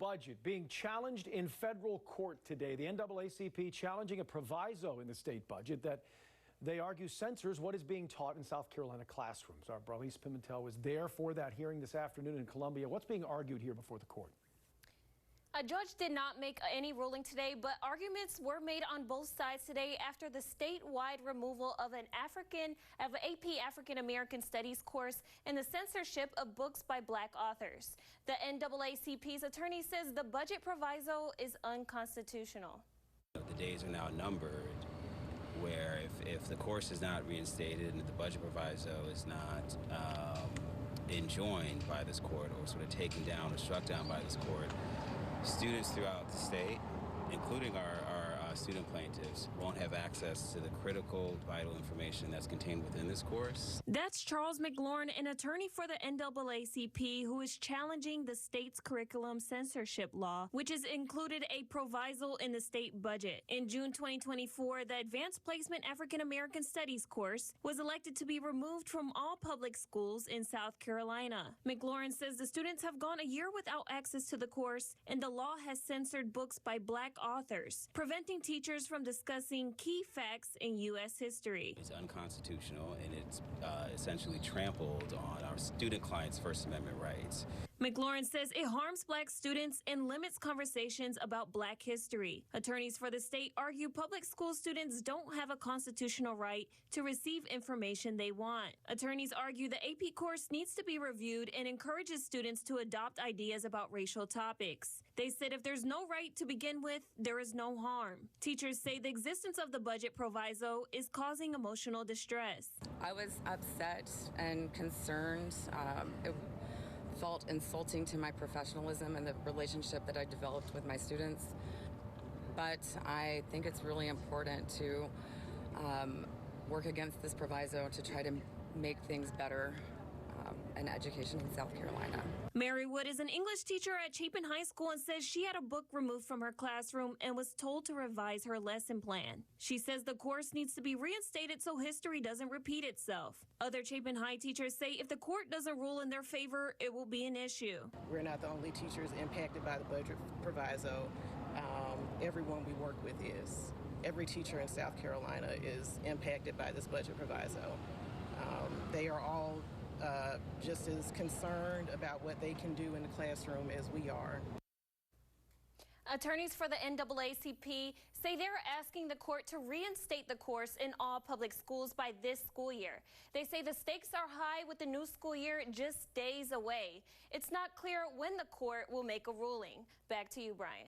budget being challenged in federal court today. The NAACP challenging a proviso in the state budget that they argue censors what is being taught in South Carolina classrooms. Our Bryce Pimentel was there for that hearing this afternoon in Columbia. What's being argued here before the court? A judge did not make any ruling today, but arguments were made on both sides today after the statewide removal of an AP African American Studies course and the censorship of books by Black authors. The NAACP's attorney says the budget proviso is unconstitutional. The days are now numbered where if the course is not reinstated and the budget proviso is not enjoined by this court or sort of taken down or struck down by this court, students throughout the state, including our student plaintiffs, won't have access to the critical, vital information that's contained within this course. That's Charles McLaurin, an attorney for the NAACP, who is challenging the state's curriculum censorship law, which has included a proviso in the state budget. In June 2024, the Advanced Placement African American Studies course was elected to be removed from all public schools in South Carolina. McLaurin says the students have gone a year without access to the course, and the law has censored books by Black authors, preventing teachers from discussing key facts in U.S. history. It's unconstitutional, and it's essentially trampled on our student clients' First Amendment rights. McLaurin says it harms Black students and limits conversations about Black history. Attorneys for the state argue public school students don't have a constitutional right to receive information they want. Attorneys argue the AP course needs to be reviewed and encourages students to adopt ideas about racial topics. They said if there's no right to begin with, there is no harm. Teachers say the existence of the budget proviso is causing emotional distress. I was upset and concerned. It felt insulting to my professionalism and the relationship that I developed with my students. But I think it's really important to work against this proviso to try to make things better in education in South Carolina. Mary Wood is an English teacher at Chapin High School and says she had a book removed from her classroom and was told to revise her lesson plan. She says the course needs to be reinstated so history doesn't repeat itself. Other Chapin High teachers say if the court doesn't rule in their favor, it will be an issue. We're not the only teachers impacted by the budget proviso. Everyone we work with is. Every teacher in South Carolina is impacted by this budget proviso. They are all just as concerned about what they can do in the classroom as we are. Attorneys for the NAACP say they're asking the court to reinstate the course in all public schools by this school year. They say the stakes are high with the new school year just days away. It's not clear when the court will make a ruling. Back to you, Brian.